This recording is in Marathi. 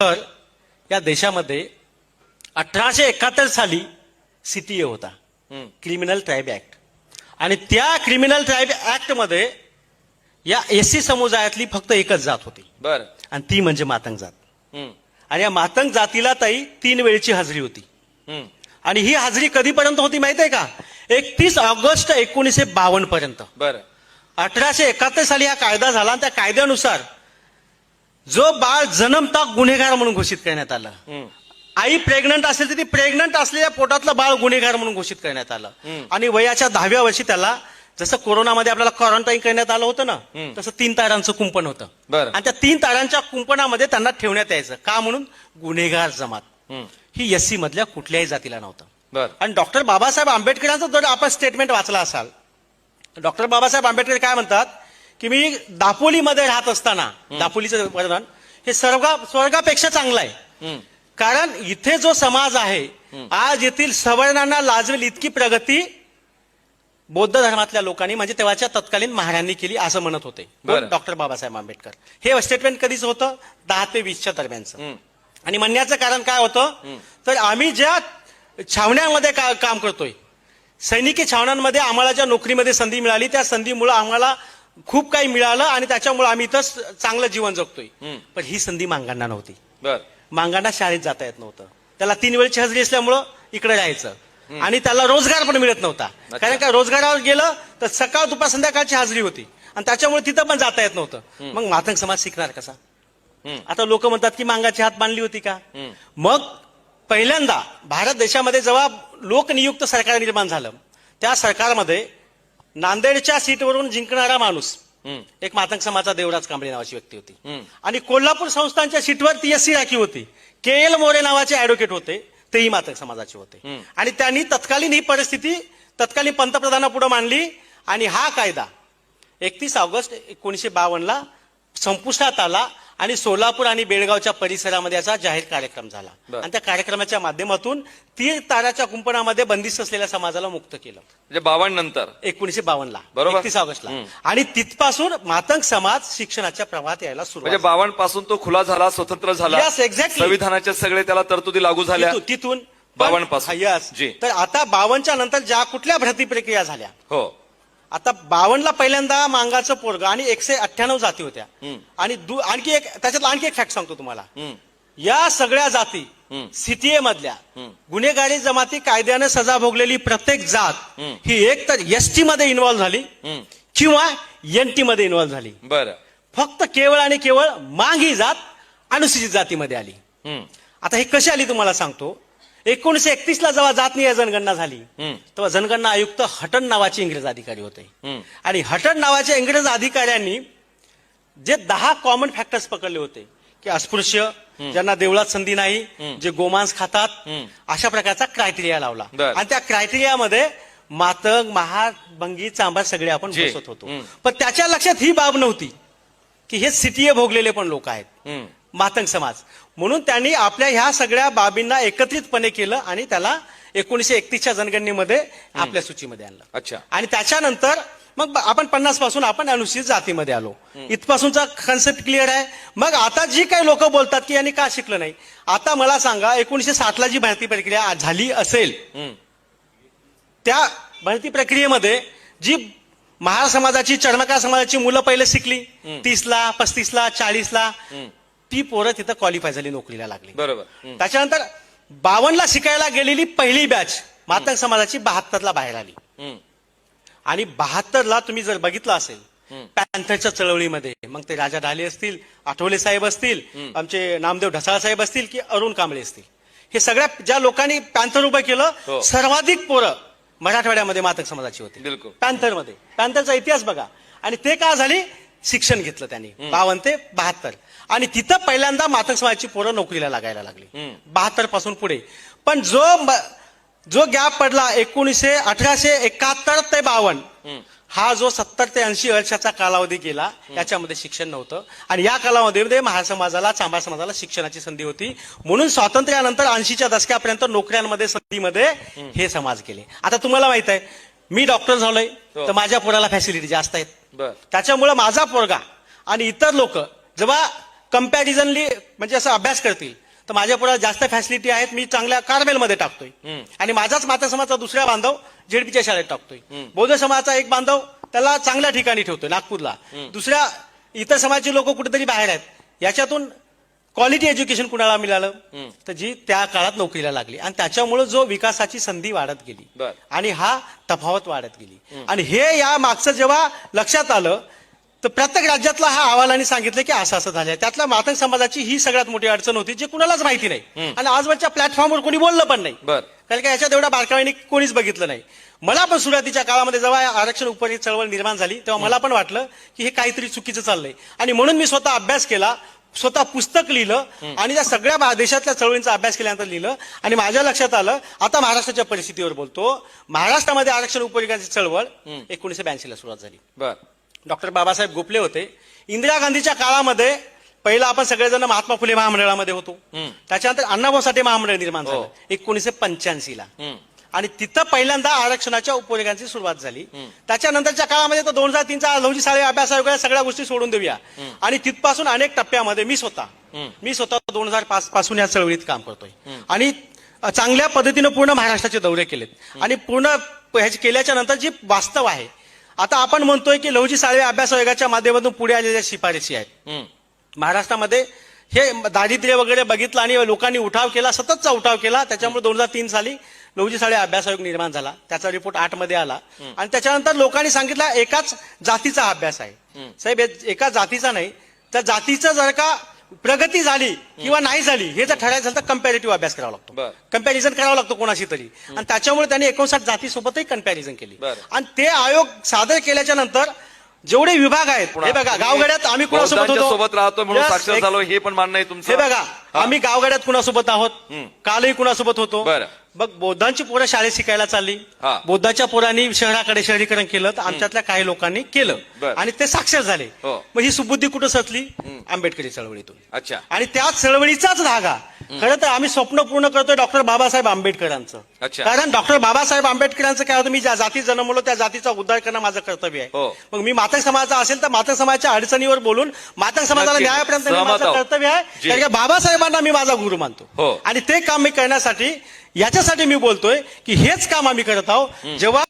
तर या देशामध्ये 1871 साली सीटीए होता, क्रिमिनल ट्राईब ऍक्ट. आणि त्या क्रिमिनल ट्राईब ऍक्ट मध्ये या एससी समुदायातली फक्त एकच जात होती, बर. आणि ती म्हणजे मातंग जात. आणि या मातंग जातीला ताई 3 वेळची हजेरी होती. आणि ही हजेरी कधीपर्यंत होती माहिती आहे का? 31 ऑगस्ट 1952 पर्यंत. बर. 1871 साली हा कायदा झाला आणि त्या कायद्यानुसार जो बाळ जन्मता गुन्हेगार म्हणून घोषित करण्यात आलं. आई प्रेग्नंट असेल तर ती प्रेग्नंट असलेल्या पोटातलं बाळ गुन्हेगार म्हणून घोषित करण्यात आलं. आणि वयाच्या 10व्या वर्षी त्याला, जसं कोरोनामध्ये आपल्याला क्वारंटाईन करण्यात आलं होतं ना, तसं 3 तारांचं कुंपण होतं. आणि त्या 3 तारांच्या कुंपणामध्ये त्यांना ठेवण्यात यायचं. का? म्हणून गुन्हेगार जमात. ही एससी मधल्या कुठल्याही जातीला नव्हतं. आणि डॉक्टर बाबासाहेब आंबेडकरांचं जर आपण स्टेटमेंट वाचला असाल, डॉक्टर बाबासाहेब आंबेडकर काय म्हणतात की मी दापोलीमध्ये राहत असताना, दापोलीचं वर्णन हे स्वर्गापेक्षा चांगलं आहे. कारण इथे जो समाज आहे आज, येथील सवर्णांना लाजवेल इतकी प्रगती बौद्ध धर्मातल्या लोकांनी, म्हणजे तेव्हाच्या तत्कालीन महाराजांनी केली, असं म्हणत होते डॉक्टर बाबासाहेब आंबेडकर. हे स्टेटमेंट कधीच होतं? 10 ते 20च्या दरम्यानचं. आणि म्हणण्याचं कारण काय होतं, तर आम्ही ज्या छावण्यांमध्ये काम करतोय, सैनिकी छावण्यांमध्ये आम्हाला ज्या नोकरीमध्ये संधी मिळाली, त्या संधीमुळे आम्हाला खूप काही मिळालं आणि त्याच्यामुळे आम्ही इथं चांगलं जीवन जगतोय. पण ही संधी मांगांना नव्हती. मांगांना शाळेत जाता येत नव्हतं. त्याला 3 वेळची हजेरी असल्यामुळं इकडे राहायचं. आणि त्याला रोजगार पण मिळत नव्हता. कारण का, रोजगारावर गेलं तर सकाळ दुपार संध्याकाळची हजेरी होती आणि त्याच्यामुळे तिथं पण जाता येत नव्हतं. मग मातंग समाज शिकणार कसा? आता लोक म्हणतात की मांगाची हात बांधली होती का? मग पहिल्यांदा भारत देशामध्ये जेव्हा लोकनियुक्त सरकार निर्माण झालं, त्या सरकारमध्ये नांदेडच्या सीटवरून जिंकणारा माणूस एक मातंग समाजाचा देवराज कांबळे नावाची व्यक्ती होती. आणि कोल्हापूर संस्थानच्या सीटवर ती एससी राखीव होती. के.एल. मोरे नावाचे ऍडव्होकेट होते, तेही मातंग समाजाचे होते. आणि त्यांनी तत्कालीन ही परिस्थिती तत्कालीन पंतप्रधानापुढे मांडली आणि हा कायदा 31 ऑगस्ट 1952 संपुष्टात आला. आणि सोलापूर आणि बेळगावच्या परिसरामध्ये याचा जाहीर कार्यक्रम झाला. आणि त्या कार्यक्रमाच्या माध्यमातून 3 ताराच्या कुंपणामध्ये बंदिस्त असलेल्या समाजाला मुक्त केलं. म्हणजे 52 नंतर 1952 ला, बरोबर, 31 ऑगस्टला. आणि तिथपासून मातंग समाज शिक्षणाच्या प्रवाहात यायला सुरुवात. म्हणजे 52 पासून तो खुला झाला, स्वतंत्र झाला. एक्झॅक्टली. संविधानाच्या सगळे त्याला तरतुदी लागू झाल्या तिथून 52 पासून. यस. तर आता 52च्या नंतर ज्या कुठल्या भरती प्रक्रिया झाल्या, हो, आता 52 ला पहिल्यांदा मांगाचं पोरग आणि 198 जाती होत्या. आणि आणखी एक फॅक्ट सांगतो तुम्हाला. या सगळ्या जाती सीटीए मधल्या गुन्हेगारी जमाती कायद्याने सजा भोगलेली प्रत्येक जात ही एक तर एसटी मध्ये इन्व्हॉल्व्ह झाली किंवा एनटी मध्ये इन्व्हॉल्व्ह झाली. बरं. फक्त केवळ आणि केवळ मांग ही जात अनुसूचित जातीमध्ये आली. आता हे कशी आली तुम्हाला सांगतो. 1931 ला जेव्हा जात नियोजन जनगणना झाली, तेव्हा जनगणना आयुक्त हटन नावाचे इंग्रज अधिकारी होते. आणि हटन नावाच्या इंग्रज अधिकाऱ्यांनी जे 10 कॉमन फॅक्टर्स पकडले होते की अस्पृश्य, ज्यांना देवळात संधी नाही, जे गोमांस खातात, अशा प्रकारचा क्रायटेरिया लावला. आणि त्या क्रायटेरियामध्ये मातंग, महार, भंगी, चांभार सगळे आपण बसत होतो. पण त्याच्या लक्षात ही बाब नव्हती की हे सीटीए भोगलेले पण लोक आहेत, मातंग समाज. म्हणून त्यांनी आपल्या ह्या सगळ्या बाबींना एकत्रितपणे केलं आणि त्याला 1931च्या जनगणनेमध्ये आपल्या सूचीमध्ये आणलं. अच्छा. आणि त्याच्यानंतर मग आपण 50 पासून आपण अनुसूचित जातीमध्ये आलो. इथपासूनचा कन्सेप्ट क्लिअर आहे. मग आता जी काही लोक बोलतात की यांनी का शिकलं नाही, आता मला सांगा 1960 ला जी भरती प्रक्रिया झाली असेल, त्या भरती प्रक्रियेमध्ये जी महार समाजाची, चर्मकार समाजाची मुलं पहिले शिकली 30 ला, 35 ला, 40 ला, ती पोरं तिथं क्वालिफाय झाली, नोकरीला लागली. बरोबर. त्याच्यानंतर 52 ला शिकायला गेलेली पहिली बॅच मातंग समाजाची 72 ला बाहेर आली. आणि 72 ला तुम्ही जर बघितलं असेल पॅन्थरच्या चळवळीमध्ये, मग ते राजा ढाले असतील, आठवले साहेब असतील, आमचे नामदेव ढसाळ साहेब असतील की अरुण कांबळे असतील, हे सगळ्या ज्या लोकांनी पॅन्थर उभं केलं, सर्वाधिक पोरं मराठवाड्यामध्ये मातंग समाजाची होती पॅन्थरमध्ये. पॅन्थरचा इतिहास बघा. आणि ते का झाली, शिक्षण घेतलं त्यांनी 52 ते 72. आणि तिथं पहिल्यांदा मातंग समाजाची पोरं नोकरीला लागायला लागली 72 पासून पुढे. पण जो गॅप पडला 1871 ते 52, हा जो 70 ते 80 वर्षाचा कालावधी गेला, याच्यामध्ये शिक्षण नव्हतं. आणि या कालावधीमध्ये महार समाजाला, चांभार समाजाला शिक्षणाची संधी होती. म्हणून स्वातंत्र्यानंतर 80च्या दशकापर्यंत नोकऱ्यांमध्ये, संधीमध्ये हे समाज गेले. आता तुम्हाला माहित आहे मी डॉक्टर झालोय, तर माझ्या पोराला फॅसिलिटी जास्त आहेत. त्याच्यामुळे माझा पोरगा आणि इतर लोक जेव्हा कम्पॅरिझनली म्हणजे असं अभ्यास करतील तर माझ्या पुढे जास्त फॅसिलिटी आहेत, मी चांगल्या कार्मेलमध्ये टाकतोय आणि माझाच माता समाजाचा दुसरा बांधव झेडपीच्या शाळेत टाकतोय. बौद्ध समाजाचा एक बांधव त्याला चांगल्या ठिकाणी ठेवतोय नागपूरला, दुसऱ्या इतर समाजाची लोक कुठेतरी बाहेर आहेत. याच्यातून क्वालिटी एज्युकेशन कुणाला मिळालं तर जी त्या काळात नोकरीला लागली आणि त्याच्यामुळे जो विकासाची संधी वाढत गेली बर. आणि हा तफावत वाढत गेली. आणि हे या मागचं जेव्हा लक्षात आलं तर प्रत्येक राज्यातला हा अहवालाने सांगितलं की असं असं झालंय. त्यातल्या मातंग समाजाची ही सगळ्यात मोठी अडचण होती जे कुणालाच माहिती नाही आणि आजवरच्या प्लॅटफॉर्मवर कोणी बोललं पण नाही, बर. कारण का याच्यात एवढा बारकाईने कोणीच बघितलं नाही. मला पण सुरुवातीच्या काळामध्ये जेव्हा आरक्षण उपरी चळवळ निर्माण झाली तेव्हा मला पण वाटलं की हे काहीतरी चुकीचं चाललंय आणि म्हणून मी स्वतः अभ्यास केला, स्वतः पुस्तक लिहिलं आणि त्या सगळ्या देशातल्या चळवळींचा अभ्यास केल्यानंतर लिहिलं आणि माझ्या लक्षात आलं. आता महाराष्ट्राच्या परिस्थितीवर बोलतो. महाराष्ट्रामध्ये आरक्षण उपयोगाची चळवळ 1982 ला सुरुवात झाली. बर. डॉक्टर बाबासाहेब गोपले होते. इंदिरा गांधीच्या काळामध्ये पहिला आपण सगळेजण महात्मा फुले महामंडळामध्ये होतो. त्याच्यानंतर अण्णाभाऊ साठे महामंडळ निर्माण झालं 1985 ला आणि तिथं पहिल्यांदा आरक्षणाच्या उपयोगांची सुरुवात झाली. त्याच्यानंतरच्या काळामध्ये तो 2003चा लहुजी साळवे अभ्यास आयोग सगळ्या गोष्टी सोडून देऊया आणि तिथपासून अनेक टप्प्यामध्ये मी स्वतः 2005 पासून या चळवळीत काम करतोय आणि चांगल्या पद्धतीनं पूर्ण महाराष्ट्राचे दौरे केलेत आणि पूर्ण ह्याचे केल्याच्या नंतर जी वास्तव आहे आता आपण म्हणतोय की लहुजी साळवे अभ्यास आयोगाच्या माध्यमातून पुढे आलेल्या शिफारसी आहेत. महाराष्ट्रामध्ये हे दारिद्र्य वगैरे बघितलं आणि लोकांनी उठाव केला, सततचा उठाव केला. त्याच्यामुळे 2003 साली लहुजी साळवे अभ्यास आयोग निर्माण झाला. त्याचा रिपोर्ट 8 मध्ये आला आणि त्याच्यानंतर लोकांनी सांगितलं एकाच जातीचा अभ्यास आहे. साहेब एका जातीचा नाही, त्या जातीचं जर का प्रगती झाली किंवा नाही झाली हे जर ठरायचं झालं तर कम्पॅरेटिव्ह अभ्यास करावा लागतो, कम्पॅरिझन करावं लागतो कोणाशी तरी आणि त्याच्यामुळे त्यांनी 59 जातीसोबतही कम्पॅरिझन केली आणि ते आयोग सादर केल्याच्या नंतर जेवढे विभाग आहेत हे बघा, गावगाड्यात आम्ही कुणासोबत बौद्धांच्या होतो सोबत राहतो म्हणून Yes, साक्षर झालो हे पण मान्य आहे तुमचं. हे बघा आम्ही गावगाड्यात कुणासोबत आहोत, कालही कुणासोबत होतो. बरं. बघ बौद्धांची पोरं शाळेत शिकायला चालली, हा. बौद्धाच्या पोरांनी शहराकडे शहरीकरण केलं तर आमच्यातल्या काही लोकांनी केलं बरं. आणि ते साक्षर झाले. हो. मग ही सुबुद्धी कुठं सचली? आंबेडकरी चळवळीतून. अच्छा. आणि त्या चळवळीचाच धागा खरं तर आम्ही स्वप्न पूर्ण करतोय डॉक्टर बाबासाहेब आंबेडकरांचं. अच्छा. कारण डॉक्टर बाबासाहेब आंबेडकरांचं काय होतं, मी ज्या जातीत जन्मलो त्या जातीचा उद्धार करणं माझं कर्तव्य आहे. हो. मग मी मातंग समाजाचा असेल तर मातंग समाजाच्या अडचणीवर बोलून मातंग समाजाला नक्की. न्यायापर्यंत नेणं सहमत माझं आहोत. कर्तव्य आहे. जी. कारण का बाबासाहेबांना मी माझा गुरु मानतो हो. आणि ते काम मी करण्यासाठी याच्यासाठी मी बोलतोय की हेच काम आम्ही करत आहोत. जेव्हा